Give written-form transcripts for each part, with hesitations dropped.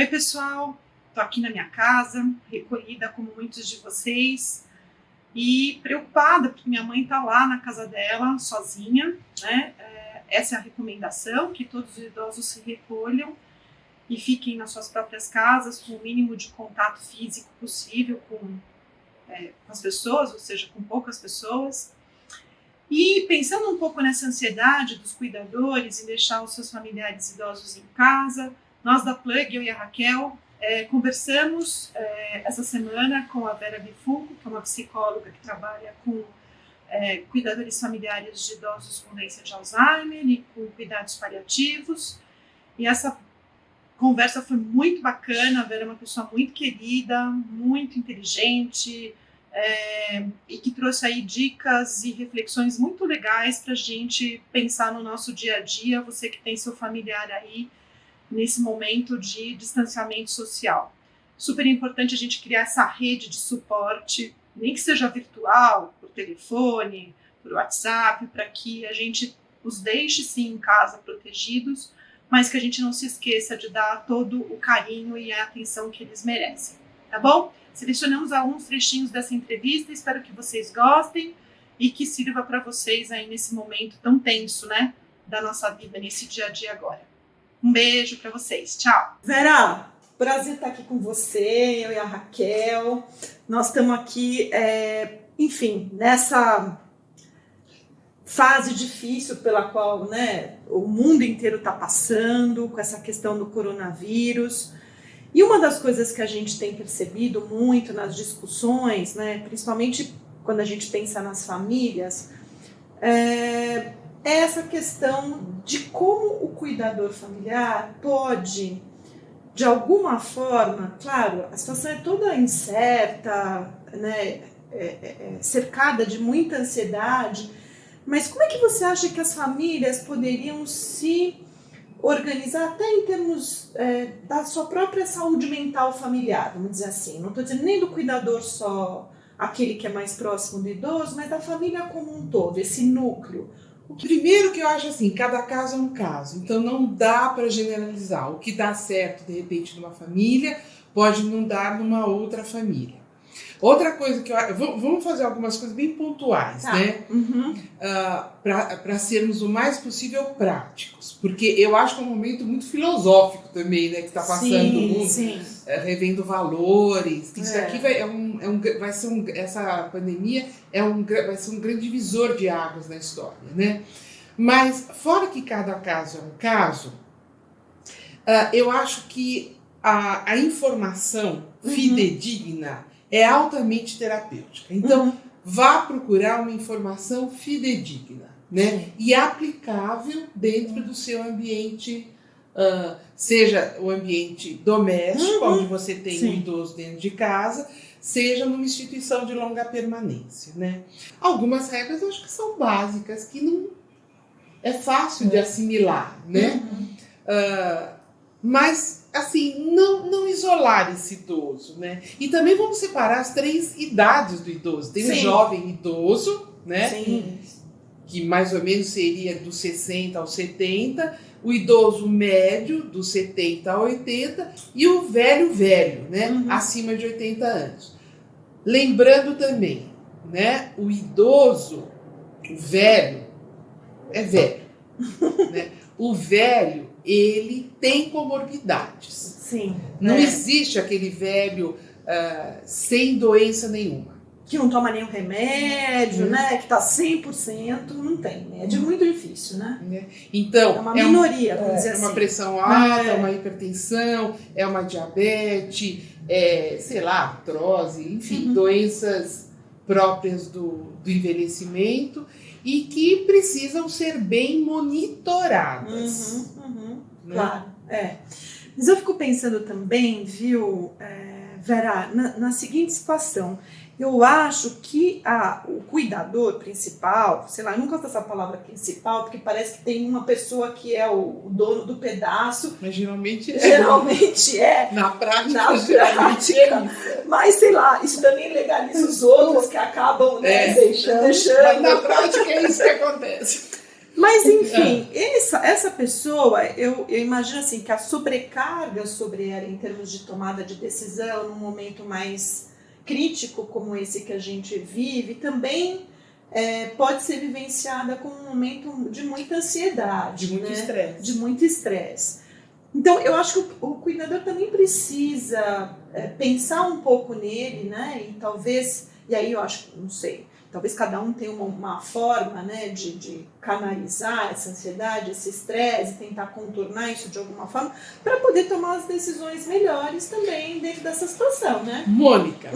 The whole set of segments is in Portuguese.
Oi, pessoal, estou aqui na minha casa, recolhida como muitos de vocês, e preocupada porque minha mãe está lá na casa dela, sozinha, né? Essa é a recomendação, que todos os idosos se recolham e fiquem nas suas próprias casas com o mínimo de contato físico possível com as pessoas, ou seja, com poucas pessoas. E pensando um pouco nessa ansiedade dos cuidadores em deixar os seus familiares idosos em casa, nós da Plug, eu e a Raquel, conversamos essa semana com a Vera Bifuco, que é uma psicóloga que trabalha com cuidadores familiares de idosos com doença de Alzheimer e com cuidados paliativos. E essa conversa foi muito bacana. A Vera é uma pessoa muito querida, muito inteligente, e que trouxe aí dicas e reflexões muito legais para a gente pensar no nosso dia a dia, você que tem seu familiar aí nesse momento de distanciamento social. Super importante a gente criar essa rede de suporte, nem que seja virtual, por telefone, por WhatsApp, para que a gente os deixe sim em casa protegidos, mas que a gente não se esqueça de dar todo o carinho e a atenção que eles merecem, tá bom? Selecionamos alguns trechinhos dessa entrevista, espero que vocês gostem e que sirva para vocês aí nesse momento tão tenso, né, da nossa vida, nesse dia a dia agora. Um beijo para vocês, tchau! Vera, prazer estar aqui com você, eu e a Raquel. Nós estamos aqui, enfim, nessa fase difícil pela qual, né, o mundo inteiro está passando, com essa questão do coronavírus. E uma das coisas que a gente tem percebido muito nas discussões, né, principalmente quando a gente pensa nas famílias, é essa questão de como o cuidador familiar pode, de alguma forma, claro, a situação é toda incerta, né, cercada de muita ansiedade, mas como é que você acha que as famílias poderiam se organizar até em termos da sua própria saúde mental familiar, vamos dizer assim? Não estou dizendo nem do cuidador só, aquele que é mais próximo do idoso, mas da família como um todo, esse núcleo. Primeiro que eu acho assim, cada caso é um caso, então não dá para generalizar. O que dá certo, de repente, numa família, pode não dar numa outra família. Outra coisa que vamos fazer algumas coisas bem pontuais, né? Uhum. Para sermos o mais possível práticos, porque eu acho que é um momento muito filosófico também, né? Que está passando o mundo, revendo valores. Isso aqui essa pandemia vai ser um grande divisor de águas na história, né? Mas fora que cada caso é um caso, eu acho que a informação fidedigna é altamente terapêutica. Então, vá procurar uma informação fidedigna, né? E aplicável dentro do seu ambiente, seja o ambiente doméstico, onde você tem um idoso dentro de casa, seja numa instituição de longa permanência, né? Algumas regras eu acho que são básicas, que não é fácil de assimilar, né? Mas, assim, não isolar esse idoso, né? E também vamos separar as 3 idades do idoso. Tem o jovem idoso, né? Sim. Que mais ou menos seria dos 60 aos 70, o idoso médio, dos 70 a 80, e o velho, né? Acima de 80 anos. Lembrando também, né? O idoso, o velho, é velho, né? O velho, ele tem comorbidades. Sim. Não existe aquele velho sem doença nenhuma. Que não toma nenhum remédio, né? Que está 100%, não tem. Né? É muito difícil, né? Então, é uma minoria, vamos dizer assim. É uma pressão alta, é uma hipertensão, é uma diabetes, sei lá, artrose, enfim, doenças próprias do envelhecimento e que precisam ser bem monitoradas. Né? Claro, Mas eu fico pensando também, viu, Vera, na seguinte situação. Eu acho que o cuidador principal, sei lá, eu não gosto dessa palavra principal, porque parece que tem uma pessoa que é o dono do pedaço. Mas geralmente é. Na prática, geralmente é. Mas, sei lá, isso também legaliza os outros que acabam, né, deixando. Mas na prática é isso que acontece. Mas, enfim, essa pessoa, eu imagino assim, que a sobrecarga sobre ela em termos de tomada de decisão, num momento mais crítico como esse que a gente vive, também pode ser vivenciada como um momento de muita ansiedade. De muito estresse. De muito estresse. Então, eu acho que o cuidador também precisa pensar um pouco nele, né? E talvez, e aí eu acho, não sei, talvez cada um tenha uma forma, né, de canalizar essa ansiedade, esse estresse, tentar contornar isso de alguma forma, para poder tomar as decisões melhores também dentro dessa situação, né? Mônica,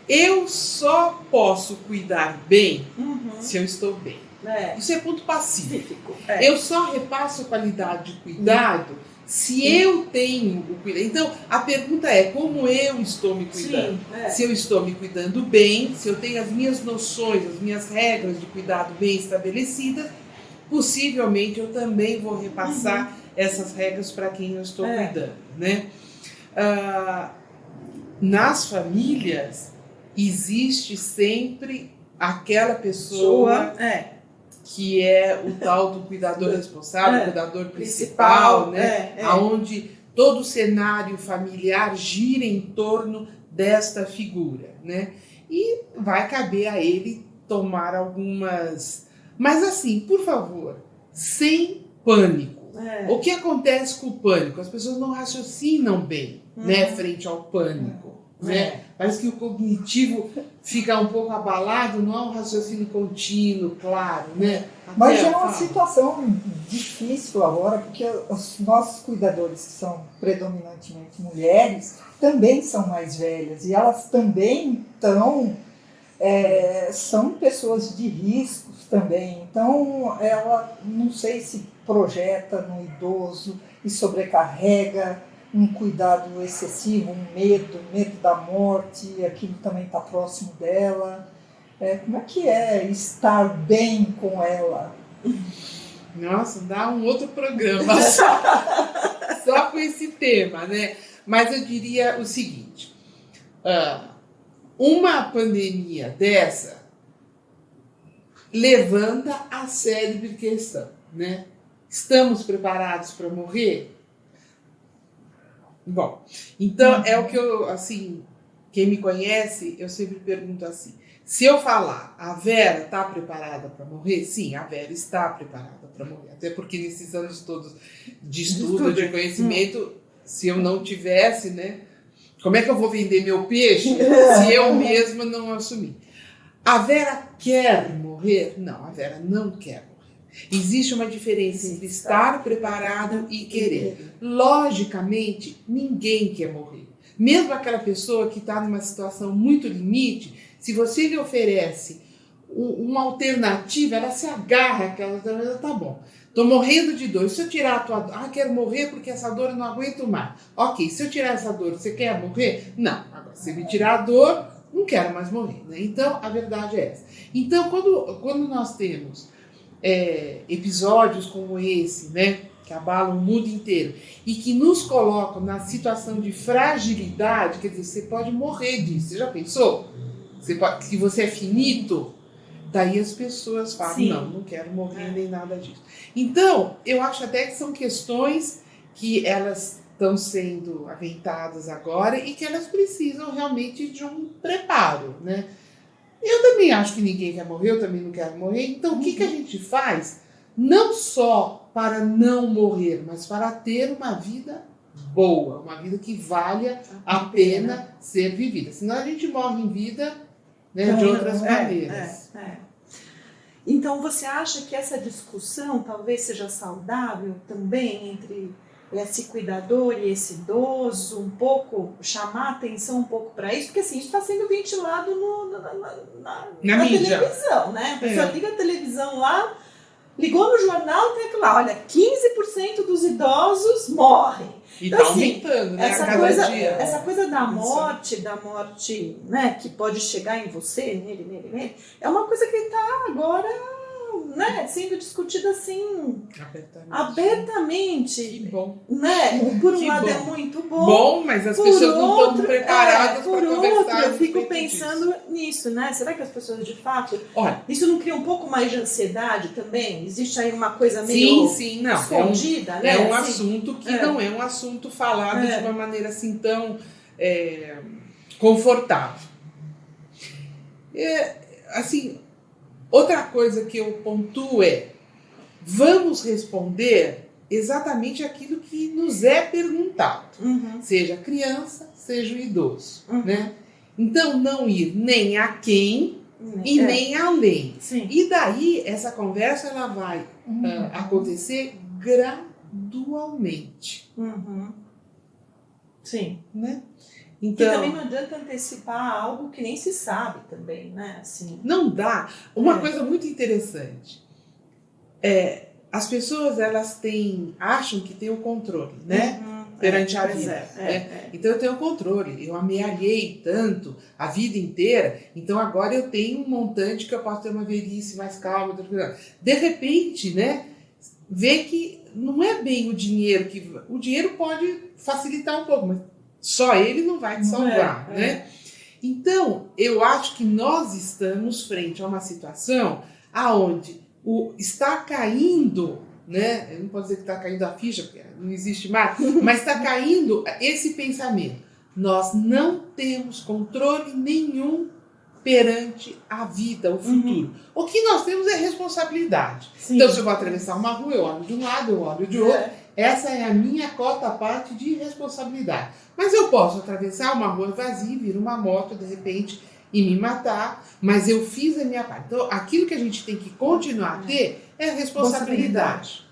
eu só posso cuidar bem se eu estou bem. Isso é ponto pacífico. Eu só repasso qualidade de cuidado se eu tenho o cuidado. Então, a pergunta é como eu estou me cuidando. Sim, se eu estou me cuidando bem, se eu tenho as minhas noções, as minhas regras de cuidado bem estabelecidas, possivelmente eu também vou repassar essas regras para quem eu estou cuidando. Né? Nas famílias, existe sempre aquela pessoa que é o tal do cuidador responsável, cuidador principal, né? Onde todo o cenário familiar gira em torno desta figura, né? E vai caber a ele tomar algumas... Mas assim, por favor, sem pânico. O que acontece com o pânico? As pessoas não raciocinam bem, né, frente ao pânico. Né? Parece que o cognitivo fica um pouco abalado, não há um raciocínio contínuo, claro, né? Mas é uma situação difícil agora, porque os nossos cuidadores, que são predominantemente mulheres, também são mais velhas, e elas também são pessoas de riscos também. Então, ela, não sei se projeta no idoso e sobrecarrega um cuidado excessivo, um medo da morte, aquilo também está próximo dela. Como é que é estar bem com ela? Nossa, dá um outro programa só com esse tema, né? Mas eu diria o seguinte, uma pandemia dessa levanta a célebre questão, né? Estamos preparados para morrer? Bom, então é o que eu, assim, quem me conhece, eu sempre pergunto assim, se eu falar, a Vera está preparada para morrer? Sim, a Vera está preparada para morrer, até porque nesses anos todos de estudo, de conhecimento, se eu não tivesse, né, como é que eu vou vender meu peixe se eu mesma não assumir? A Vera quer morrer? Não, a Vera não quer morrer. Existe uma diferença entre estar preparado e querer. Logicamente, ninguém quer morrer. Mesmo aquela pessoa que está numa situação muito limite, se você lhe oferece uma alternativa, ela se agarra àquela alternativa, tá bom. Estou morrendo de dor. Se eu tirar a tua dor, quero morrer porque essa dor eu não aguento mais. Ok, se eu tirar essa dor, você quer morrer? Não. Agora, se me tirar a dor, não quero mais morrer. Né? Então, a verdade é essa. Então, quando nós temos episódios como esse, né, que abalam o mundo inteiro e que nos colocam na situação de fragilidade, quer dizer, você pode morrer disso. Você já pensou? Que você é finito? Daí as pessoas falam, sim, não quero morrer nem nada disso. Então, eu acho até que são questões que elas estão sendo aventadas agora e que elas precisam realmente de um preparo, né? Eu também acho que ninguém quer morrer, eu também não quero morrer. Então, o que a gente faz? Não só para não morrer, mas para ter uma vida boa, uma vida que valha a pena ser vivida. Senão a gente morre em vida, né, de outras maneiras. Então, você acha que essa discussão talvez seja saudável também entre esse cuidador e esse idoso, um pouco, chamar atenção um pouco para isso, porque assim, isso está sendo ventilado na televisão, né? A pessoa liga a televisão lá, ligou no jornal, tem aquilo lá, olha, 15% dos idosos morrem. E está então, aumentando, né? Essa a cada coisa, dia. Essa coisa da morte, né, que pode chegar em você, nele, é uma coisa que está agora né, sendo discutida assim, abertamente. Que bom. Né? Por um Que lado bom. é muito bom. Bom, mas as pessoas não estão preparadas por para outro, conversar. eu fico a respeito pensando disso. nisso, né? Será que as pessoas de fato... Olha, Isso não cria um pouco mais de ansiedade também? Existe aí uma coisa meio sim, não. escondida, né? É um Assim, assunto que é. não é um assunto falado É. de uma maneira assim tão confortável. Assim, outra coisa que eu pontuo vamos responder exatamente aquilo que nos é perguntado, seja criança, seja o idoso, né? Então, não ir nem aquém e nem além. Sim. E daí, essa conversa ela vai acontecer gradualmente. Sim. Né? Porque Então, também não adianta antecipar algo que nem se sabe também, né? Assim. não dá. Uma coisa muito interessante as pessoas elas acham que têm o controle, né? Perante a vida. Então eu tenho o controle, eu amealhei tanto a vida inteira, então agora eu tenho um montante que eu posso ter uma velhice mais calma. De repente, né? Vê que não é bem o dinheiro que... O dinheiro pode facilitar um pouco, mas só ele não vai te salvar, né? Então, eu acho que nós estamos frente a uma situação aonde está caindo, né? Eu não posso dizer que está caindo a ficha, porque não existe mais, mas está caindo esse pensamento. Nós não temos controle nenhum perante a vida, o futuro. O que nós temos é responsabilidade. Sim. Então, se eu vou atravessar uma rua, eu olho de um lado, eu olho de outro. Essa é a minha cota parte de responsabilidade. Mas eu posso atravessar uma rua vazia, vir uma moto, de repente, e me matar, mas eu fiz a minha parte. Então, aquilo que a gente tem que continuar a ter é a responsabilidade.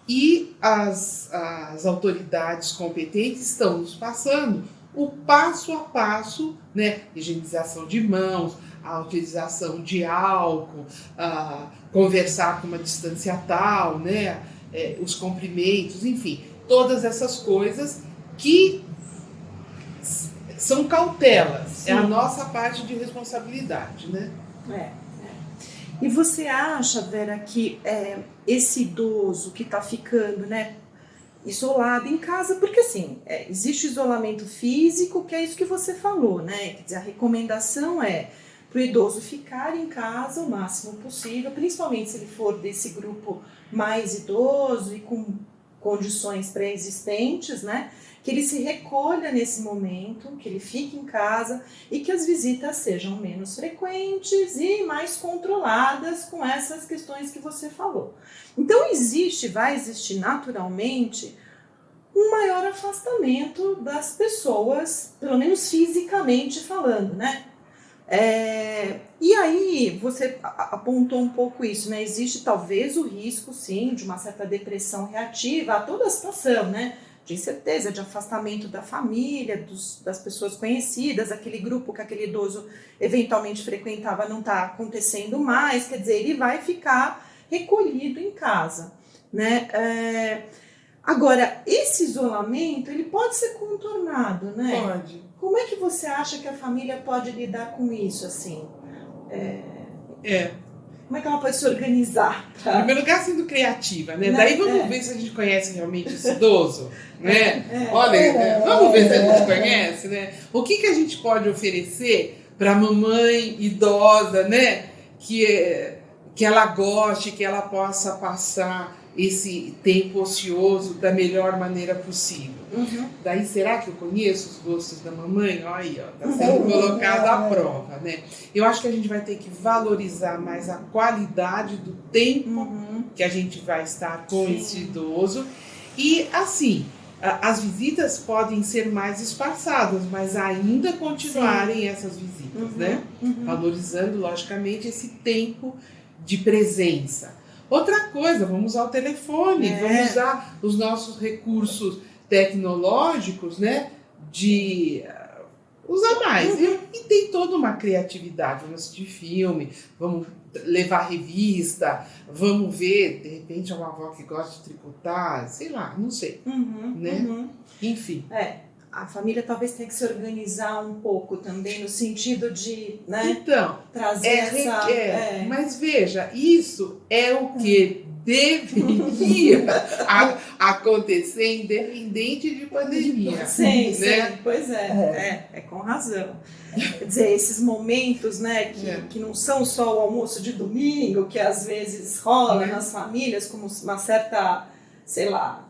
E as autoridades competentes estão nos passando o passo a passo, né? Higienização de mãos, a utilização de álcool, conversar com uma distância tal, né? Os comprimentos, enfim, todas essas coisas que são cautelas. Sim. É a nossa parte de responsabilidade, né? E você acha, Vera, que esse idoso que está ficando, né, isolado em casa, porque assim, existe isolamento físico, que é isso que você falou, né? Quer dizer, a recomendação é para o idoso ficar em casa o máximo possível, principalmente se ele for desse grupo mais idoso e com condições pré-existentes, né? Que ele se recolha nesse momento, que ele fique em casa e que as visitas sejam menos frequentes e mais controladas com essas questões que você falou. Então vai existir naturalmente um maior afastamento das pessoas, pelo menos fisicamente falando, né? E aí você apontou um pouco isso, né? Existe talvez o risco, sim, de uma certa depressão reativa a toda a situação, né? De incerteza, de afastamento da família, das pessoas conhecidas, aquele grupo que aquele idoso eventualmente frequentava não está acontecendo mais, quer dizer, ele vai ficar recolhido em casa, né? Agora, esse isolamento, ele pode ser contornado, né? Pode. Como é que você acha que a família pode lidar com isso, assim? Como é que ela pode se organizar? Em primeiro lugar, sendo criativa, né? Daí vamos ver se a gente conhece realmente esse idoso, né? Olha, vamos ver se a gente conhece, né? O que a gente pode oferecer para a mamãe idosa, né? Que ela goste, que ela possa passar esse tempo ocioso da melhor maneira possível. Daí, será que eu conheço os gostos da mamãe? Olha aí, está sendo colocado à prova, né? Eu acho que a gente vai ter que valorizar mais a qualidade do tempo que a gente vai estar com esse idoso. E, assim, as visitas podem ser mais espaçadas, mas ainda continuarem essas visitas, né? Valorizando, logicamente, esse tempo de presença. Outra coisa, vamos usar o telefone, vamos usar os nossos recursos tecnológicos, né? De usar mais. E tem toda uma criatividade. Vamos assistir filme, vamos levar revista, vamos ver, de repente, uma avó que gosta de tricotar, sei lá, não sei. Né? Enfim. a família talvez tenha que se organizar um pouco também, no sentido de, né, Então, trazer mas veja, isso é o que deveria acontecer independente de pandemia. Sim, né? sim, pois é com razão. Quer dizer, esses momentos, né, que não são só o almoço de domingo, que às vezes rola nas famílias, como uma certa, sei lá,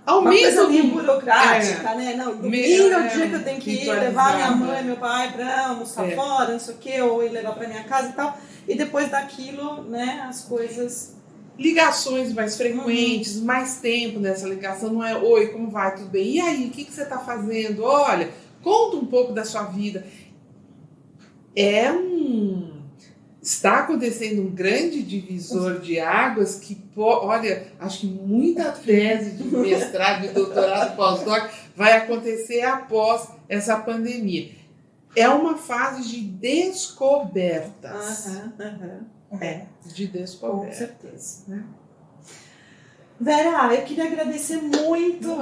uma coisa meio burocrática, né? Não, domingo é o dia que eu tenho que ir levar minha mãe, meu pai para almoçar fora, não sei o quê, ou ir levar para minha casa e tal. E depois daquilo, né, as coisas... Ligações mais frequentes, mais tempo nessa ligação, não é oi, como vai, tudo bem? E aí, o que você está fazendo? Olha, conta um pouco da sua vida. Está acontecendo um grande divisor de águas que, olha, acho que muita tese de mestrado, de doutorado, pós-doc vai acontecer após essa pandemia. É uma fase de descobertas. De descoberta. Com certeza. Né? Vera, eu queria agradecer muito,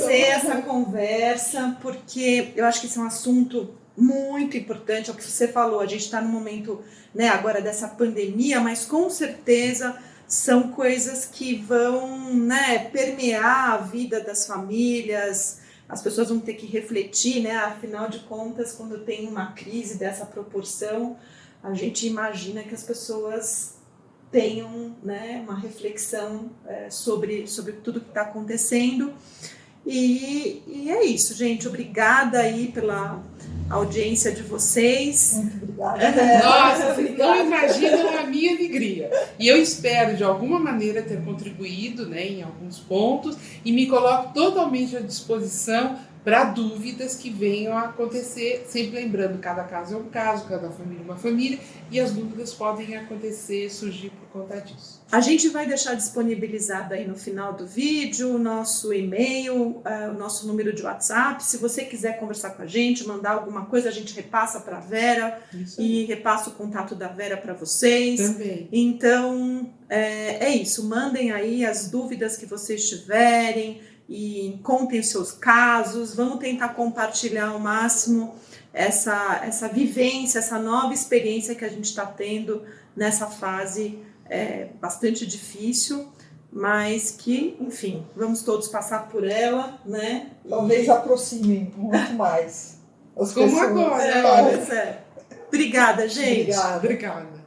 essa conversa, porque eu acho que esse é um assunto muito importante, é o que você falou, a gente está no momento, né, agora dessa pandemia, mas com certeza são coisas que vão, né, permear a vida das famílias, as pessoas vão ter que refletir, né, afinal de contas, quando tem uma crise dessa proporção, a gente imagina que as pessoas tenham, né, uma reflexão sobre tudo que está acontecendo. E é isso, gente. Obrigada aí pela audiência de vocês. Muito obrigada. Nossa, vocês não imaginam a minha alegria. E eu espero, de alguma maneira, ter contribuído, né, em alguns pontos e me coloco totalmente à disposição para dúvidas que venham a acontecer, sempre lembrando, cada caso é um caso, cada família é uma família, e as dúvidas podem acontecer, surgir por conta disso. A gente vai deixar disponibilizado aí no final do vídeo o nosso e-mail, o nosso número de WhatsApp. Se você quiser conversar com a gente, mandar alguma coisa, a gente repassa para a Vera e repassa o contato da Vera para vocês. Também. Então, é isso. Mandem aí as dúvidas que vocês tiverem, e contem os seus casos, vamos tentar compartilhar ao máximo essa vivência, essa nova experiência que a gente está tendo nessa fase bastante difícil, mas que, enfim, vamos todos passar por ela, né? Talvez aproximem muito mais as Como pessoas. agora. Obrigada, gente. Obrigada. Obrigada.